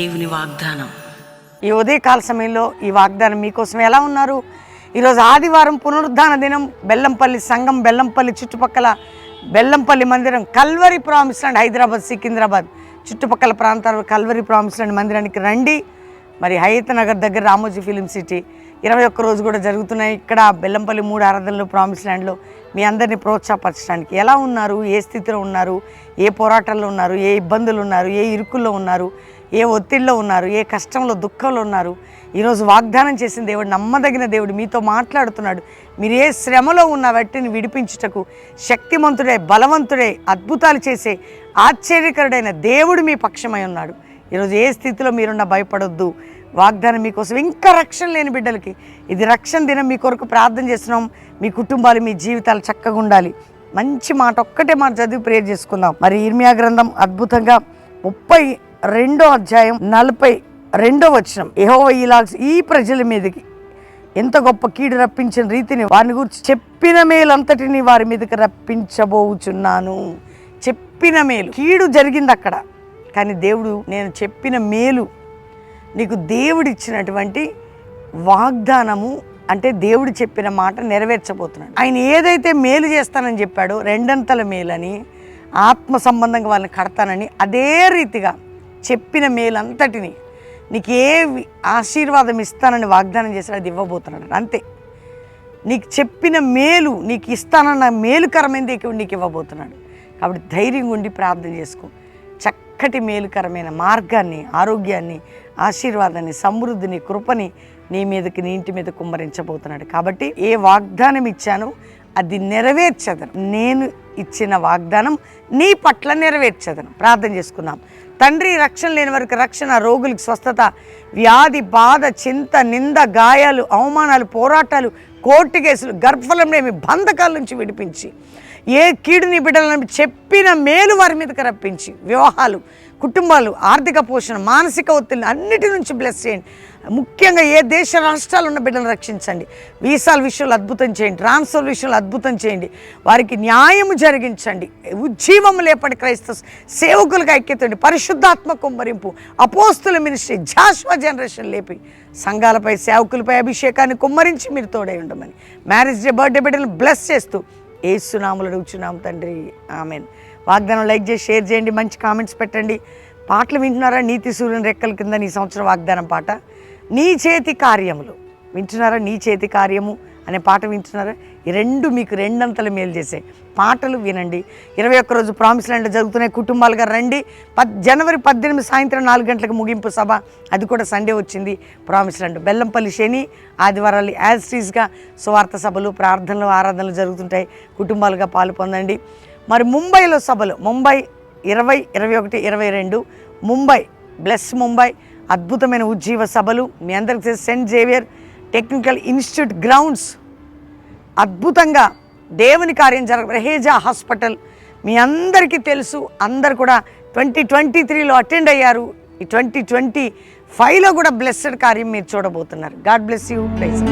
దేవుని వాగ్దానం. ఈ ఉదయకాల సమయంలో ఈ వాగ్దానం మీకోసం. ఎలా ఉన్నారు? ఈరోజు ఆదివారం పునరుద్ధాన దినం. బెల్లంపల్లి సంఘం, బెల్లంపల్లి చుట్టుపక్కల, బెల్లంపల్లి మందిరం, Calvary promise land, Hyderabad, Secunderabad చుట్టుపక్కల ప్రాంతాలు కల్వరి ప్రామిస్ ల్యాండ్ మందిరానికి రండి. మరి హయత్ నగర్ దగ్గర రామోజీ ఫిలిం సిటీ 21 రోజు కూడా జరుగుతున్నాయి. ఇక్కడ బెల్లంపల్లి 3 ఆరాధనలు ప్రామిస్ ల్యాండ్లో మీ అందరినీ ప్రోత్సాహపరచడానికి. ఎలా ఉన్నారు? ఏ స్థితిలో ఉన్నారు? ఏ పోరాటాల్లో ఉన్నారు? ఏ ఇబ్బందులు ఉన్నారు? ఏ ఇరుకుల్లో ఉన్నారు? ఏ ఒత్తిడిలో ఉన్నారు? ఏ కష్టంలో, దుఃఖంలో ఉన్నారు? ఈరోజు వాగ్దానం చేసిన దేవుడు, నమ్మదగిన దేవుడు మీతో మాట్లాడుతున్నాడు. మీరు ఏ శ్రమలో ఉన్న వాటిని విడిపించుటకు శక్తిమంతుడే, బలవంతుడే, అద్భుతాలు చేసే ఆశ్చర్యకరుడైన దేవుడు మీ పక్షమై ఉన్నాడు. ఈరోజు ఏ స్థితిలో మీరున్న భయపడొద్దు. వాగ్దానం మీకోసం. ఇంకా రక్షణ లేని బిడ్డలకి ఇది రక్షణ దినం. మీ కొరకు ప్రార్థన చేస్తున్నాం. మీ కుటుంబాలు, మీ జీవితాలు చక్కగా ఉండాలి. మంచి మాట, ఒక్కటే మాట చదివి ప్రేయర్ చేసుకుందాం. మరి ఇర్మియా గ్రంథం అద్భుతంగా 32వ అధ్యాయం 42వ వచనం. యెహోవా ఈ ప్రజల మీదకి ఎంత గొప్ప కీడు రప్పించిన రీతిని వారిని గురించి చెప్పిన మేలంతటిని వారి మీదకి రప్పించబోచున్నాను. చెప్పిన మేలు, కీడు జరిగింది అక్కడ, కానీ దేవుడు నేను చెప్పిన మేలు, నీకు దేవుడు ఇచ్చినటువంటి వాగ్దానము అంటే దేవుడు చెప్పిన మాట నెరవేర్చబోతున్నాడు. ఆయన ఏదైతే మేలు చేస్తానని చెప్పాడో, 2 మేలని, ఆత్మ సంబంధంగా వాళ్ళని కడతానని, అదే రీతిగా చెప్పిన మేలంతటిని నీకు ఏ ఆశీర్వాదం ఇస్తానని వాగ్దానం చేశాడు, అది ఇవ్వబోతున్నాడు. అంతే. నీకు చెప్పిన మేలు, నీకు ఇస్తానన్న మేలుకరమైనది నీకు ఇవ్వబోతున్నాడు. కాబట్టి ధైర్యంగా ఉండి ప్రార్థన చేసుకో. చక్కటి మేలుకరమైన మార్గాన్ని, ఆరోగ్యాన్ని, ఆశీర్వాదాన్ని, సమృద్ధిని, కృపని నీ మీదకి, నీ ఇంటి మీద కుమ్మరించబోతున్నాడు. కాబట్టి ఏ వాగ్దానం ఇచ్చానో అది నెరవేర్చదను. నేను ఇచ్చిన వాగ్దానం నీ పట్ల నెరవేర్చదను. ప్రార్థన చేసుకుందాం. తండ్రి, రక్షణ లేని వారికి రక్షణ, రోగులకు స్వస్థత, వ్యాధి, బాధ, చింత, నింద, గాయాలు, అవమానాలు, పోరాటాలు, కోర్టు కేసులు, గర్భఫలం లేని బంధకాల నుంచి విడిపించి, ఏ కీడుని బిడ్డలను చెప్పిన మేలు వారి మీదకి రప్పించి, వివాహాలు, కుటుంబాలు, ఆర్థిక పోషణ, మానసిక ఒత్తిడిని అన్నిటి నుంచి బ్లెస్ చేయండి. ముఖ్యంగా ఏ దేశ రాష్ట్రాలు ఉన్న బిడ్డలను రక్షించండి. వీసాల విషయంలో అద్భుతం చేయండి. ట్రాన్స్ఫర్ విషయంలో అద్భుతం చేయండి. వారికి న్యాయము జరిగించండి. ఉజ్జీవము లేపటి క్రైస్తవ సేవకులకు ఐక్యతండి. పరిశుద్ధాత్మ కుమ్మరింపు, అపోస్తుల మినిస్ట్రీ, జాషువా జనరేషన్ లేపి సంఘాలపై, సేవకులపై అభిషేకాన్ని కుమ్మరించి మీరు తోడై ఉండమని, మ్యారేజ్ డే, బర్త్డే బిడ్డలను బ్లెస్ చేస్తూ యేసునామములో అడుగుచున్నాం తండ్రి, ఆమెన్. వాగ్దానం లైక్ చేసి షేర్ చేయండి. మంచి కామెంట్స్ పెట్టండి. పాటలు వింటున్నారా? నీతి సూర్యుని రెక్కల కింద నీ సంవత్సరం వాగ్దానం పాట. నీ చేతి కార్యములు వింటున్నారా? నీ చేతి కార్యము అనే పాట వింటున్నారా? ఈ 2 మీకు 2 మేలు చేసే పాటలు వినండి. 21 రోజు ప్రామిస్ ల్యాండ్లో జరుగుతున్నాయి. కుటుంబాలుగా రండి. జనవరి 18 సాయంత్రం 4 గంటలకు ముగింపు సభ. అది కూడా సండే వచ్చింది. ప్రామిస్ ల్యాండ్ బెల్లంపల్లి శని ఆదివారాలు యాజ్ టీజ్గా సువార్త సభలు, ప్రార్థనలు, ఆరాధనలు జరుగుతుంటాయి. కుటుంబాలుగా పాలు పొందండి. మరి ముంబైలో సభలు, ముంబై 20, 21, 22 ముంబై, బ్లెస్ ముంబై, అద్భుతమైన ఉజ్జీవ సభలు. మీ అందరికీ Saint Xavier technical institute grounds అద్భుతంగా దేవుని కార్యం రహేజా హాస్పిటల్ మీ అందరికీ తెలుసు. అందరు కూడా 2023లో అటెండ్ అయ్యారు. ఈ 2025లో కూడా బ్లెస్డ్ కార్యం మీరు చూడబోతున్నారు. God bless you. ప్రైజ్.